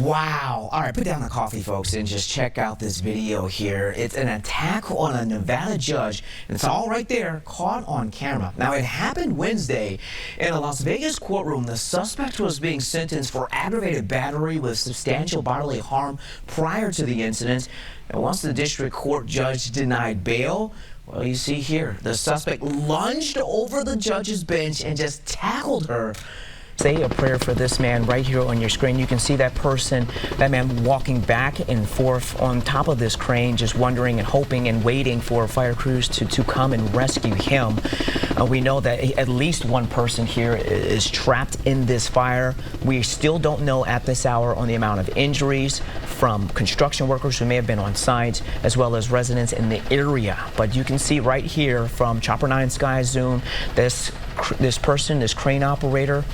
Wow. All right, put down the coffee, folks, and just check out this video here. It's an attack on a Nevada judge, and it's all right there, caught on camera. Now, it happened Wednesday in a Las Vegas courtroom. The suspect was being sentenced for aggravated battery with substantial bodily harm prior to the incident. And once the district court judge denied bail, well, you see here, the suspect lunged over the judge's bench and just tackled her. Say a prayer for this man right here on your screen. You can see that person, that man walking back and forth on top of this crane, just wondering and hoping and waiting for fire crews to come and rescue him. We know that at least one person here is trapped in this fire. We still don't know at this hour on the amount of injuries from construction workers who may have been on site, as well as residents in the area. But you can see right here from Chopper 9 Sky Zoom, this person, this crane operator,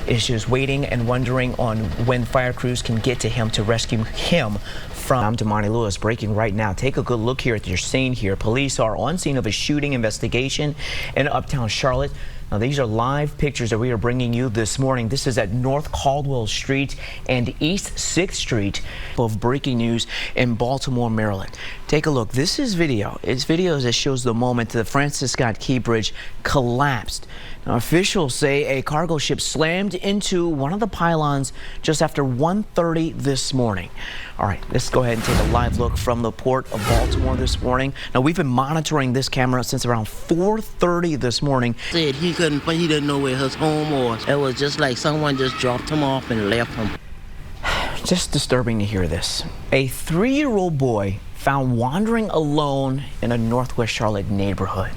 is just waiting and wondering on when fire crews can get to him to rescue him from. I'm Damani Lewis, breaking right now. Take a good look here at your scene here. Police are on scene of a shooting investigation in Uptown Charlotte. Now, these are live pictures that we are bringing you this morning. This is at North Caldwell Street and East 6th Street of breaking news in Baltimore, Maryland. Take a look. This is video. It's video that shows the moment the Francis Scott Key Bridge collapsed. Now, officials say a cargo ship slammed into one of the pylons just after 1:30 this morning. All right, let's go ahead and take a live look from the Port of Baltimore this morning. Now, we've been monitoring this camera since around 4:30 this morning. Said he didn't know where his home was. It was just like someone just dropped him off and left him. Just disturbing to hear this. A 3-year-old boy found wandering alone in a Northwest Charlotte neighborhood.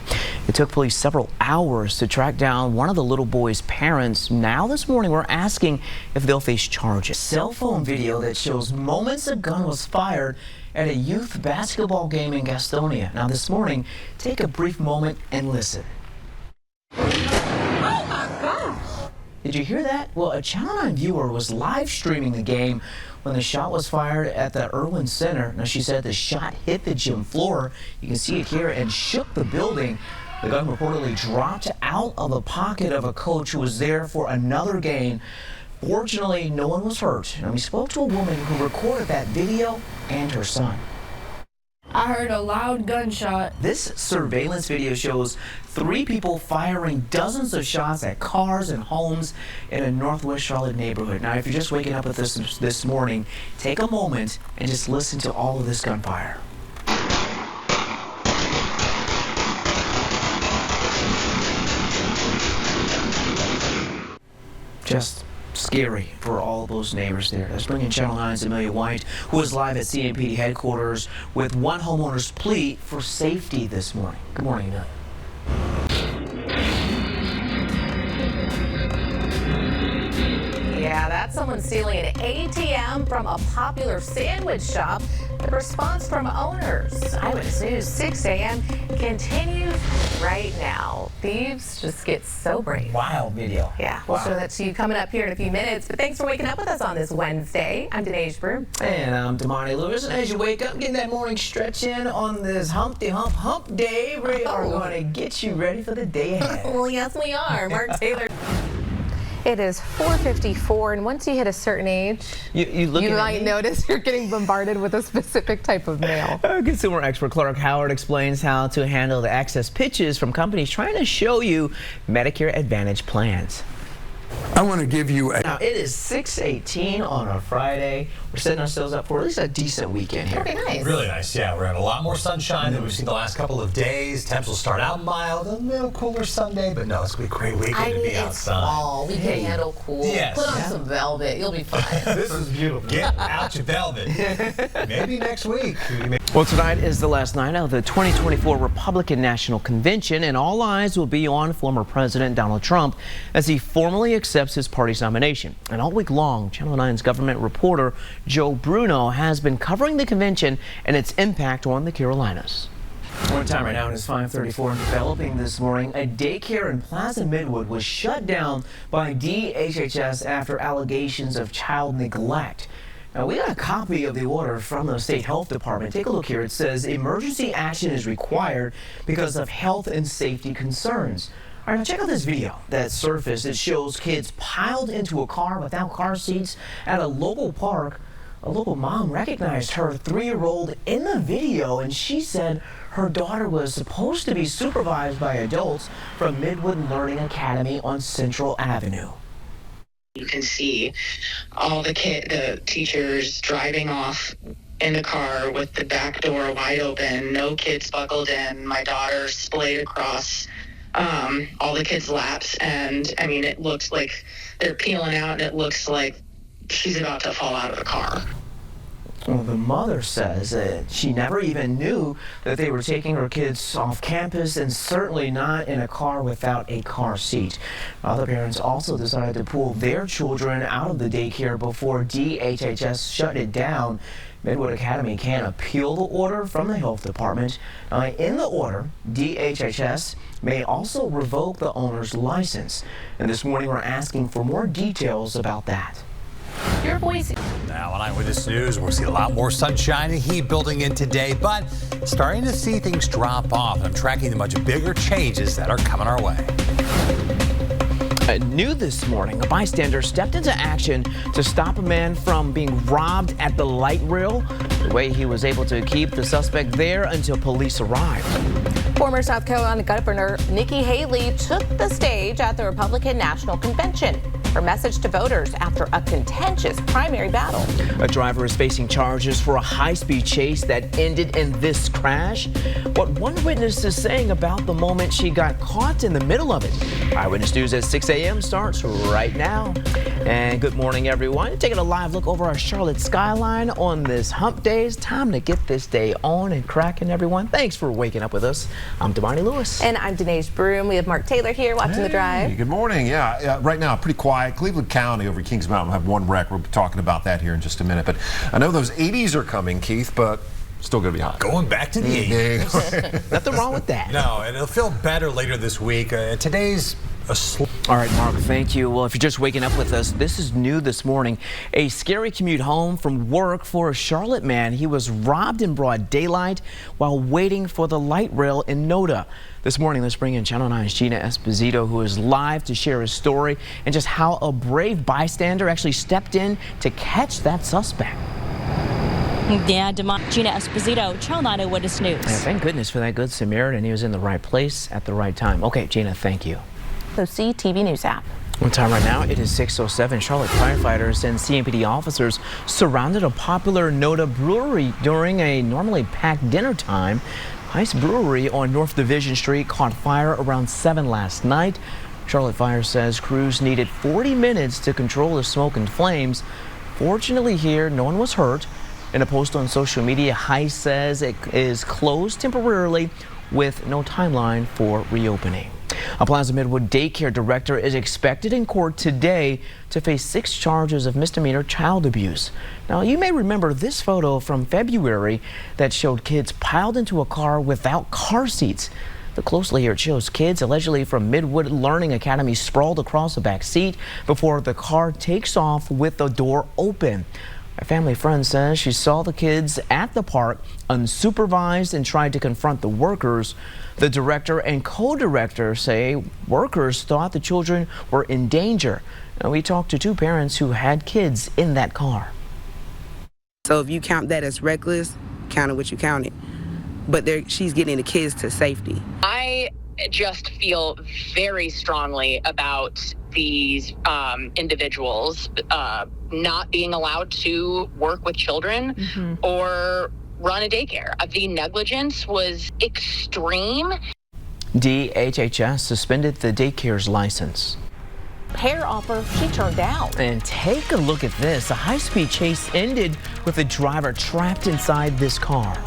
It took police several hours to track down one of the little boy's parents. Now this morning, we're asking if they'll face charges. Cell phone video that shows moments a gun was fired at a youth basketball game in Gastonia. Now this morning, take a brief moment and listen. Oh my gosh! Did you hear that? Well, a Channel 9 viewer was live streaming the game when the shot was fired at the Irwin Center. Now, she said the shot hit the gym floor. You can see it here and shook the building. The gun reportedly dropped out of the pocket of a coach who was there for another game. Fortunately, no one was hurt. And we spoke to a woman who recorded that video and her son. I heard a loud gunshot. This surveillance video shows 3 people firing dozens of shots at cars and homes in a Northwest Charlotte neighborhood. Now, if you're just waking up with this morning, take a moment and just listen to all of this gunfire. Just scary for all those neighbors there. Let's bring in Channel 9's Amelia White, who is live at CMPD headquarters with one homeowner's plea for safety this morning. Good morning, Amelia. Yeah, that's someone stealing an ATM from a popular sandwich shop. The response from owners. Eyewitness News 6 a.m. continues right now. Thieves just get so brave. Wild video. Yeah, we'll show that to you coming up here in a few minutes. But thanks for waking up with us on this Wednesday. I'm Denae Brew. And I'm Damani Lewis. And as you wake up, getting that morning stretch in on this hump day, we are going to get you ready for the day ahead. Well, yes, we are. Mark Taylor. It is 4:54, and once you hit a certain age, you might notice you're getting bombarded with a specific type of mail. Consumer expert Clark Howard explains how to handle the excess pitches from companies trying to show you Medicare Advantage plans. I want to give you a... Now, it is 6:18 on a Friday. We're setting ourselves up for at least a decent weekend here. Pretty nice. Really nice, yeah. We're having a lot more sunshine than we've seen the last couple of days. Temps will start out mild, a little cooler Sunday, but no, it's going to be a great weekend to be outside. It's fall. We can handle cool. Yes. Put on some velvet. You'll be fine. This is beautiful. Get out your velvet. Maybe next week. Well, tonight is the last night of the 2024 Republican National Convention, and all eyes will be on former President Donald Trump as he formally accepts his party's nomination. And all week long, Channel 9's government reporter Joe Bruno has been covering the convention and its impact on the Carolinas. One time right now, it is 5:34 and developing this morning. A daycare in Plaza Midwood was shut down by DHHS after allegations of child neglect. Now, we got a copy of the order from the State Health Department. Take a look here. It says emergency action is required because of health and safety concerns. All right, now check out this video that surfaced. It shows kids piled into a car without car seats at a local park. A local mom recognized her 3-year-old in the video, and she said her daughter was supposed to be supervised by adults from Midwood Learning Academy on Central Avenue. You can see all the teachers driving off in the car with the back door wide open, no kids buckled in, my daughter splayed across all the kids' laps, and I mean, it looks like they're peeling out, and it looks like she's about to fall out of the car. Well, the mother says that she never even knew that they were taking her kids off campus, and certainly not in a car without a car seat. Other parents also decided to pull their children out of the daycare before DHHS shut it down. Midwood Academy can appeal the order from the health department. In the order, DHHS may also revoke the owner's license. And this morning we're asking for more details about that. Your voice. Now on Eyewitness News, we'll see a lot more sunshine and heat building in today, but starting to see things drop off. I'm tracking the much bigger changes that are coming our way. New this morning, a bystander stepped into action to stop a man from being robbed at the light rail. The way he was able to keep the suspect there until police arrived. Former South Carolina Governor Nikki Haley took the stage at the Republican National Convention. Her message to voters after a contentious primary battle. A driver is facing charges for a high-speed chase that ended in this crash. What one witness is saying about the moment she got caught in the middle of it. Eyewitness News at 6 a.m. starts right now. And good morning, everyone. Taking a live look over our Charlotte skyline on this hump day. It's time to get this day on and cracking, everyone. Thanks for waking up with us. I'm Damani Lewis. And I'm Denise Broom. We have Mark Taylor here watching the drive. Good morning. Yeah, right now, pretty quiet. Cleveland County over Kings Mountain have one wreck. We'll be talking about that here in just a minute. But I know those 80s are coming, Keith, but still going to be hot. Going back to the 80s. Nothing wrong with that. No, and it'll feel better later this week. Today's all right, Mark, thank you. Well, if you're just waking up with us, this is new this morning. A scary commute home from work for a Charlotte man. He was robbed in broad daylight while waiting for the light rail in Noda. This morning, let's bring in Channel 9's Gina Esposito, who is live to share his story and just how a brave bystander actually stepped in to catch that suspect. Yeah, Gina Esposito, Channel 9 Eyewitness News. Yeah, thank goodness for that good Samaritan. He was in the right place at the right time. Okay, Gina, thank you. The CTV News app. On time right now, it is 6:07. Charlotte firefighters and CMPD officers surrounded a popular Noda brewery during a normally packed dinner time. Ice Brewery on North Division Street caught fire around 7 last night. Charlotte Fire says crews needed 40 minutes to control the smoke and flames. Fortunately here, no one was hurt. In a post on social media, Heist says it is closed temporarily with no timeline for reopening. A Plaza Midwood daycare director is expected in court today to face 6 charges of misdemeanor child abuse. Now, you may remember this photo from February that showed kids piled into a car without car seats. Look closely here. It shows kids allegedly from Midwood Learning Academy sprawled across the back seat before the car takes off with the door open. A family friend says she saw the kids at the park unsupervised and tried to confront the workers. The director and co-director say workers thought the children were in danger. And we talked to 2 parents who had kids in that car. So if you count that as reckless, count it what you count it. But she's getting the kids to safety. I just feel very strongly about these individuals not being allowed to work with children or run a daycare. The negligence was extreme. DHHS suspended the daycare's license. Pair offer she turned down. And take a look at this. A high-speed chase ended with the driver trapped inside this car.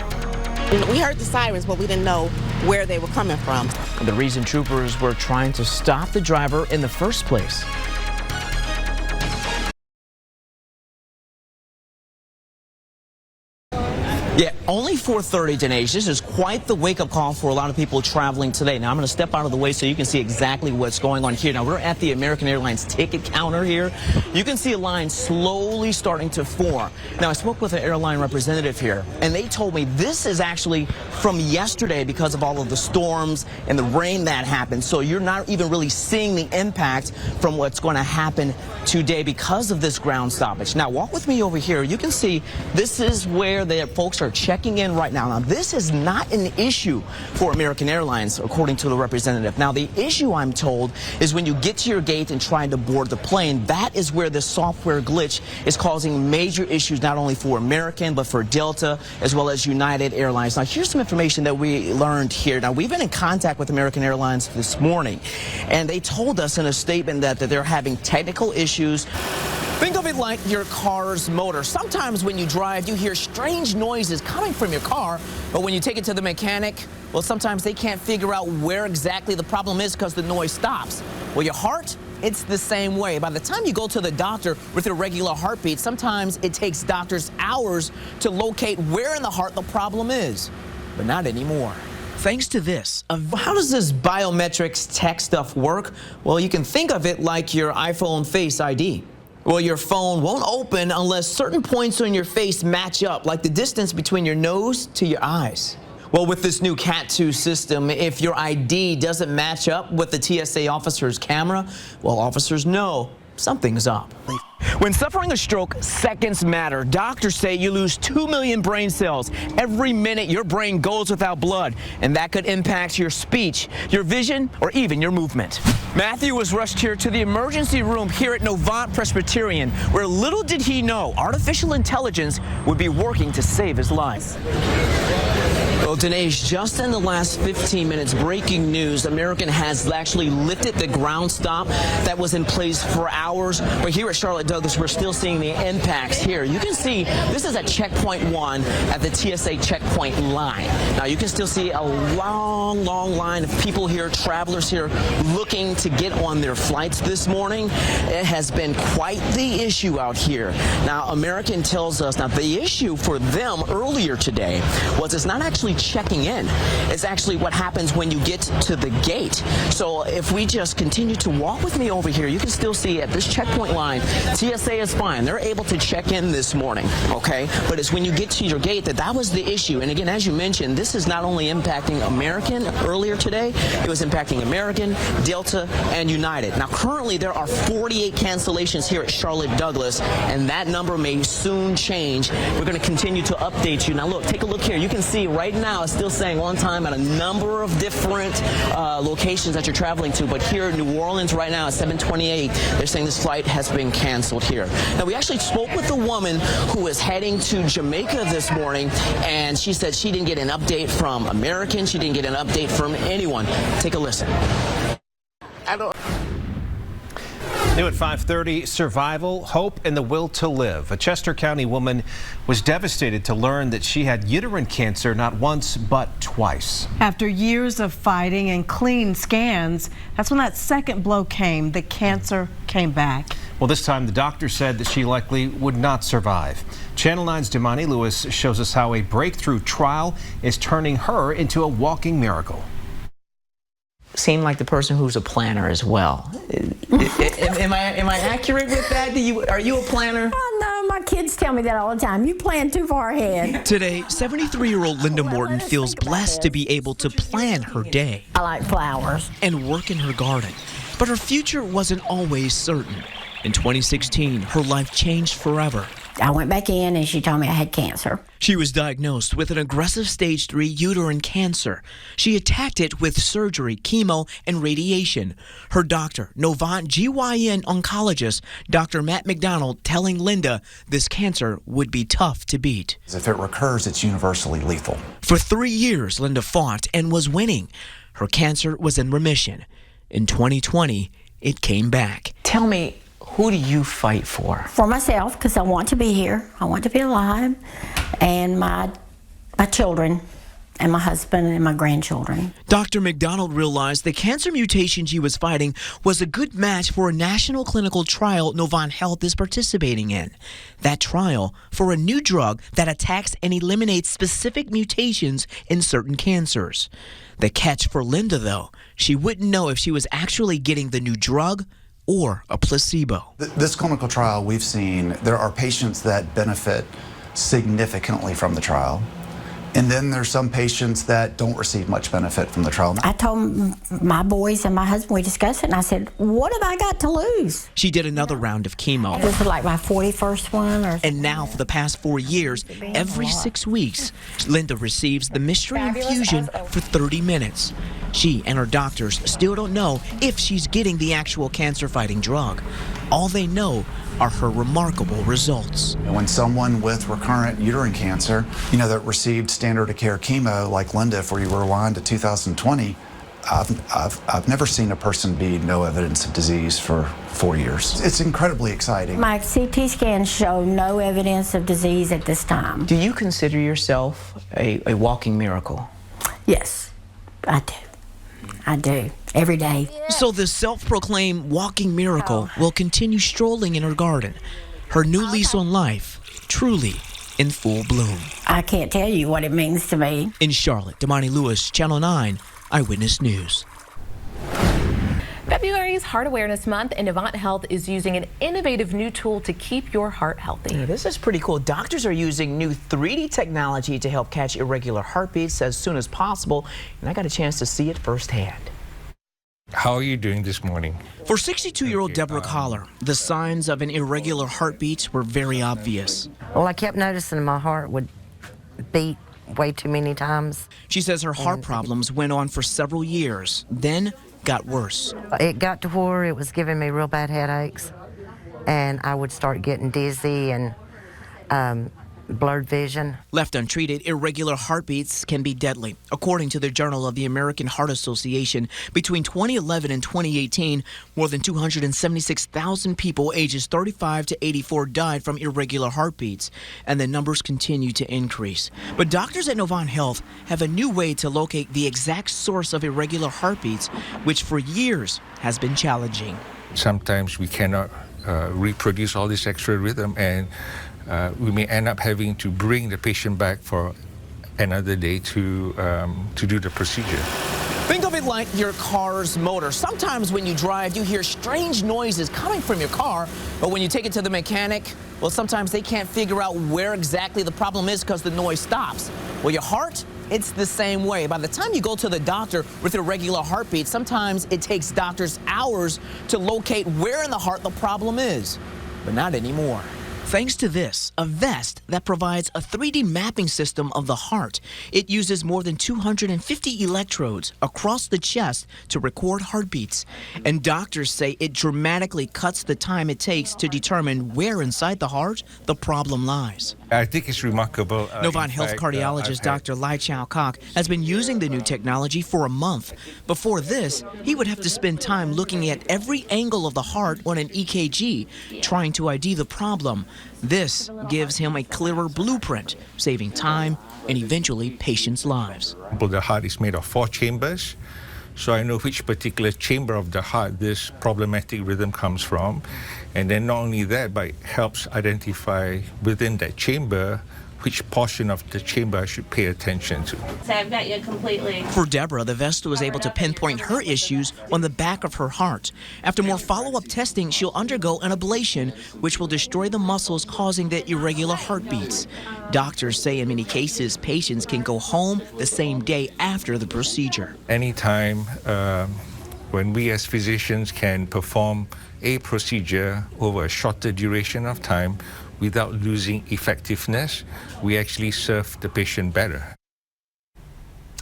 We heard the sirens, but we didn't know where they were coming from. The reason troopers were trying to stop the driver in the first place. Yeah, Only 4:30, Dinesh. This is quite the wake-up call for a lot of people traveling today. Now, I'm going to step out of the way so you can see exactly what's going on here. Now, we're at the American Airlines ticket counter here. You can see a line slowly starting to form. Now, I spoke with an airline representative here, and they told me this is actually from yesterday because of all of the storms and the rain that happened. So you're not even really seeing the impact from what's going to happen today because of this ground stoppage. Now, walk with me over here. You can see this is where the folks are checking in right now. Now, this is not an issue for American Airlines, according to the representative. Now, the issue, I'm told, is when you get to your gate and try to board the plane, that is where the software glitch is causing major issues, not only for American, but for Delta, as well as United Airlines. Now, here's some information that we learned here. Now, we've been in contact with American Airlines this morning, and they told us in a statement that they're having technical issues. Think of it like your car's motor. Sometimes when you drive, you hear strange noises coming from your car, but when you take it to the mechanic, well, sometimes they can't figure out where exactly the problem is because the noise stops. Well, your heart, it's the same way. By the time you go to the doctor with a regular heartbeat, sometimes it takes doctors hours to locate where in the heart the problem is, but not anymore. Thanks to this. How does this biometrics tech stuff work? Well, you can think of it like your iPhone Face ID. Well, your phone won't open unless certain points on your face match up, like the distance between your nose to your eyes. Well, with this new Cat2 system, if your ID doesn't match up with the TSA officer's camera, well, officers know something's up. When suffering a stroke, seconds matter. Doctors say you lose 2 million brain cells. Every minute your brain goes without blood, and that could impact your speech, your vision, or even your movement. Matthew was rushed here to the emergency room here at Novant Presbyterian, where little did he know artificial intelligence would be working to save his life. Well, Dinesh, just in the last 15 minutes, breaking news, American has actually lifted the ground stop that was in place for hours. But here at Charlotte Douglas, we're still seeing the impacts here. You can see this is at checkpoint 1 at the TSA checkpoint line. Now, you can still see a long line of people here, travelers here, looking to get on their flights this morning. It has been quite the issue out here. Now, American tells us, now, the issue for them earlier today was it's not actually checking in. It's actually what happens when you get to the gate. So if we just continue to walk with me over here, you can still see at this checkpoint line, TSA is fine. They're able to check in this morning, okay? But it's when you get to your gate that was the issue. And again, as you mentioned, this is not only impacting American earlier today, it was impacting American, Delta, and United. Now, currently, there are 48 cancellations here at Charlotte Douglas, and that number may soon change. We're going to continue to update you. Now, look, take a look here. You can see right now it's still saying on time at a number of different locations that you're traveling to, but here in New Orleans right now at 7:28, they're saying this flight has been canceled here. Now, we actually spoke with a woman who is heading to Jamaica this morning, and she said she didn't get an update from American. She didn't get an update from anyone. Take a listen. New at 5:30, survival, hope, and the will to live. A Chester County woman was devastated to learn that she had uterine cancer not once but twice. After years of fighting and clean scans, that's when that second blow came. The cancer came back. Well, this time the doctor said that she likely would not survive. Channel 9's Damani Lewis shows us how a breakthrough trial is turning her into a walking miracle. Seem like the person who's a planner as well. Am I accurate with that? Are you a planner? Oh, no, my kids tell me that all the time. You plan too far ahead. Today, 73-year-old Linda Morton feels blessed to be able to plan her day. I like flowers. And work in her garden. But her future wasn't always certain. In 2016, her life changed forever. I went back in and she told me I had cancer. She was diagnosed with an aggressive stage 3 uterine cancer. She attacked it with surgery, chemo, and radiation. Her doctor, Novant GYN oncologist, Dr. Matt McDonald, telling Linda this cancer would be tough to beat. If it recurs, it's universally lethal. For 3 years, Linda fought and was winning. Her cancer was in remission. In 2020, it came back. Tell me, who do you fight for? For myself, because I want to be here. I want to be alive. And my children. and my husband and my grandchildren. Dr. McDonald realized the cancer mutation she was fighting was a good match for a national clinical trial Novant Health is participating in. That trial for a new drug that attacks and eliminates specific mutations in certain cancers. The catch for Linda, though, she wouldn't know if she was actually getting the new drug or a placebo. This clinical trial we've seen, there are patients that benefit significantly from the trial. And then there's some patients that don't receive much benefit from the trial. I told my boys and my husband, we discussed it, and I said, what have I got to lose? She did another round of chemo. This was like my 41st one. And now for the past 4 years, every 6 weeks, Linda receives the mystery infusion for 30 minutes. She and her doctors still don't know if she's getting the actual cancer-fighting drug. All they know are her remarkable results. When someone with recurrent uterine cancer, that received standard of care chemo like Linda, if we rewind to 2020, I've never seen a person be no evidence of disease for 4 years. It's incredibly exciting. My CT scans show no evidence of disease at this time. Do you consider yourself a walking miracle? Yes, I do. I do. Every day. So this self-proclaimed walking miracle will continue strolling in her garden. Her new lease on life, truly in full bloom. I can't tell you what it means to me. In Charlotte, Damani Lewis, Channel 9, Eyewitness News. February's Heart Awareness Month, and Novant Health is using an innovative new tool to keep your heart healthy. Yeah, this is pretty cool. Doctors are using new 3D technology to help catch irregular heartbeats as soon as possible, and I got a chance to see it firsthand. How are you doing this morning? For 62-year-old Deborah Collar, the signs of an irregular heartbeat were very obvious. Well, I kept noticing my heart would beat way too many times. She says her heart problems went on for several years, then got worse. It got to where it was giving me real bad headaches, and I would start getting dizzy and blurred vision. Left untreated, irregular heartbeats can be deadly. According to the Journal of the American Heart Association, between 2011 and 2018, more than 276,000 people ages 35 to 84 died from irregular heartbeats, and the numbers continue to increase. But doctors at Novant Health have a new way to locate the exact source of irregular heartbeats, which for years has been challenging. Sometimes we cannot reproduce all this extra rhythm, and we may end up having to bring the patient back for another day to do the procedure. Think of it like your car's motor. Sometimes when you drive, you hear strange noises coming from your car, but when you take it to the mechanic, well, sometimes they can't figure out where exactly the problem is because the noise stops. Well, your heart, it's the same way. By the time you go to the doctor with irregular heartbeat, sometimes it takes doctors hours to locate where in the heart the problem is, but not anymore. Thanks to this, a vest that provides a 3D mapping system of the heart. It uses more than 250 electrodes across the chest to record heartbeats. And doctors say it dramatically cuts the time it takes to determine where inside the heart the problem lies. I think it's remarkable. Novant Health cardiologist Dr. Lai Chow Kok has been using the new technology for a month. Before this, he would have to spend time looking at every angle of the heart on an EKG, trying to ID the problem. This gives him a clearer blueprint, saving time and eventually patients' lives. The heart is made of 4 chambers, so I know which particular chamber of the heart this problematic rhythm comes from. And then not only that, but it helps identify within that chamber which portion of the chamber I should pay attention to. So I've got you completely. For Deborah, the vest was able to pinpoint her issues on the back of her heart. After more follow-up testing, she'll undergo an ablation, which will destroy the muscles causing the irregular heartbeats. Doctors say in many cases, patients can go home the same day after the procedure. Anytime when we as physicians can perform a procedure over a shorter duration of time without losing effectiveness, we actually serve the patient better.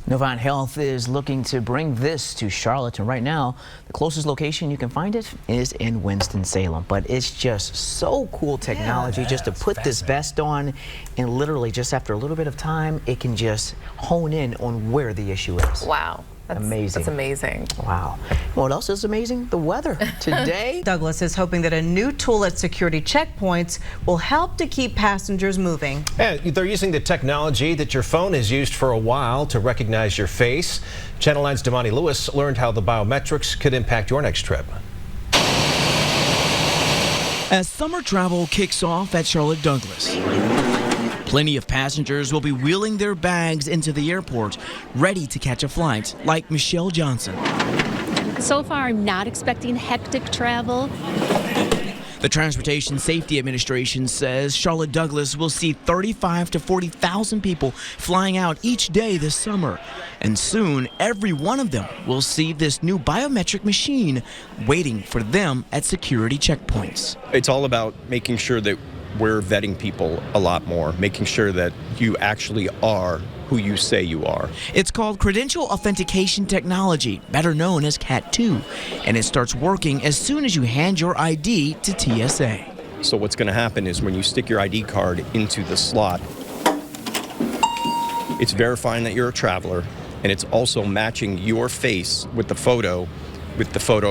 Novant Health is looking to bring this to Charlotte, and right now, the closest location you can find it is in Winston-Salem. But it's just so cool technology just to put this vest on, and literally just after a little bit of time, it can just hone in on where the issue is. Wow. Amazing. That's amazing. Wow. What else is amazing? The weather. Today, Douglas is hoping that a new tool at security checkpoints will help to keep passengers moving. And they're using the technology that your phone has used for a while to recognize your face. Channel 9's Damani Lewis learned how the biometrics could impact your next trip. As summer travel kicks off at Charlotte Douglas, plenty of passengers will be wheeling their bags into the airport, ready to catch a flight, like Michelle Johnson. So far, I'm not expecting hectic travel. The Transportation Safety Administration says Charlotte Douglas will see 35,000 to 40,000 people flying out each day this summer. And soon, every one of them will see this new biometric machine waiting for them at security checkpoints. It's all about making sure that we're vetting people a lot more, making sure that you actually are who you say you are. It's called Credential Authentication Technology, better known as CAT2, and it starts working as soon as you hand your ID to TSA. So what's going to happen is when you stick your ID card into the slot, it's verifying that you're a traveler, and it's also matching your face with the photo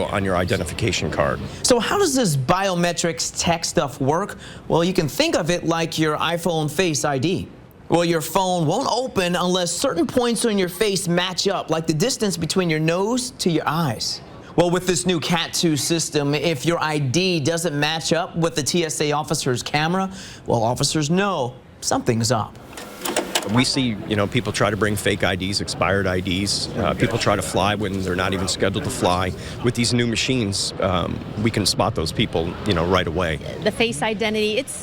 on your identification card. So how does this biometrics tech stuff work? Well, you can think of it like your iPhone Face ID. Well, your phone won't open unless certain points on your face match up, like the distance between your nose to your eyes. Well, with this new CAT2 system, if your ID doesn't match up with the TSA officer's camera, well, officers know something's up. We see, people try to bring fake IDs, expired IDs. People try to fly when they're not even scheduled to fly. With these new machines, we can spot those people, right away. The face identity, it's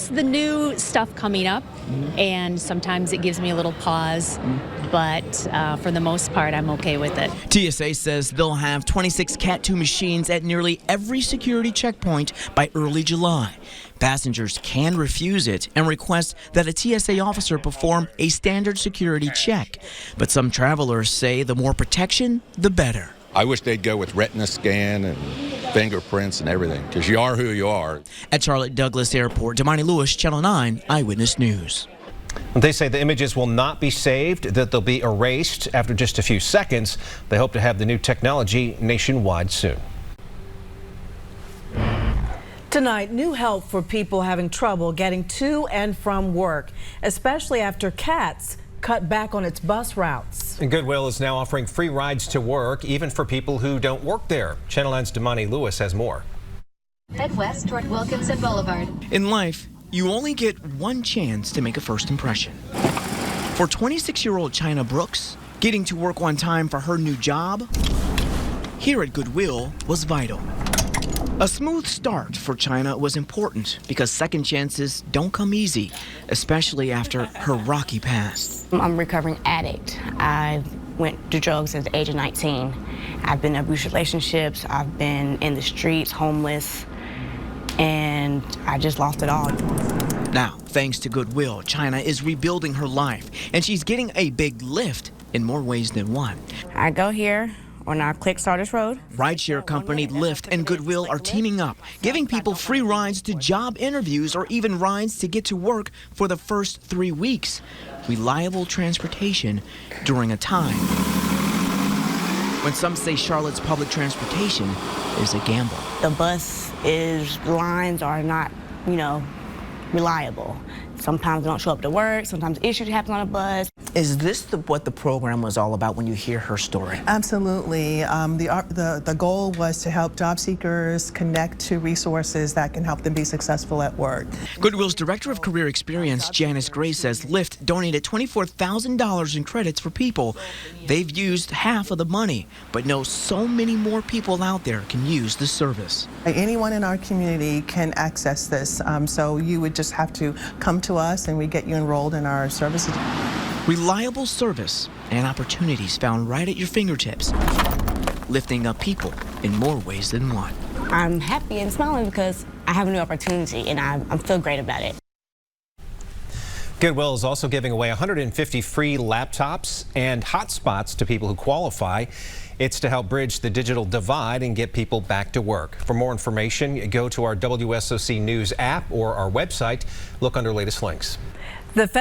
the new stuff coming up, and sometimes it gives me a little pause, but for the most part, I'm okay with it. TSA says they'll have 26 CAT2 machines at nearly every security checkpoint by early July. Passengers can refuse it and request that a TSA officer perform a standard security check. But some travelers say the more protection, the better. I wish they'd go with retina scan and fingerprints and everything, because you are who you are. At Charlotte Douglas Airport, Damani Lewis, Channel 9 Eyewitness News. They say the images will not be saved, that they'll be erased after just a few seconds. They hope to have the new technology nationwide soon. Tonight, new help for people having trouble getting to and from work, especially after CATS cut back on its bus routes. And Goodwill is now offering free rides to work, even for people who don't work there. Channel 9's Damani Lewis has more. Head west toward Wilkinson Boulevard. In life, you only get one chance to make a first impression. For 26-year-old China Brooks, getting to work on time for her new job here at Goodwill was vital. A smooth start for China was important because second chances don't come easy, especially after her rocky past. I'm a recovering addict. I went to drugs at the age of 19. I've been in abusive relationships, I've been in the streets, homeless, and I just lost it all. Now, thanks to Goodwill, China is rebuilding her life, and she's getting a big lift in more ways than one. I go here on our Click Sardis Road. Rideshare company Lyft and Goodwill are teaming up, giving people free rides to job interviews or even rides to get to work for the first 3 weeks. Reliable transportation during a time when some say Charlotte's public transportation is a gamble. The bus lines are not, reliable. Sometimes they don't show up to work, sometimes issues happen on a bus. Is this what the program was all about when you hear her story? Absolutely. The goal was to help job seekers connect to resources that can help them be successful at work. Goodwill's Director of Career Experience, Janice Gray, says Lyft donated $24,000 in credits for people. They've used half of the money, but know so many more people out there can use the service. Anyone in our community can access this, so you would just have to come to us and we get you enrolled in our services. Reliable service and opportunities found right at your fingertips, lifting up people in more ways than one. I'm happy and smiling because I have a new opportunity and I feel great about it. Goodwill is also giving away 150 free laptops and hotspots to people who qualify. It's to help bridge the digital divide and get people back to work. For more information, go to our WSOC News app or our website. Look under latest links. The federal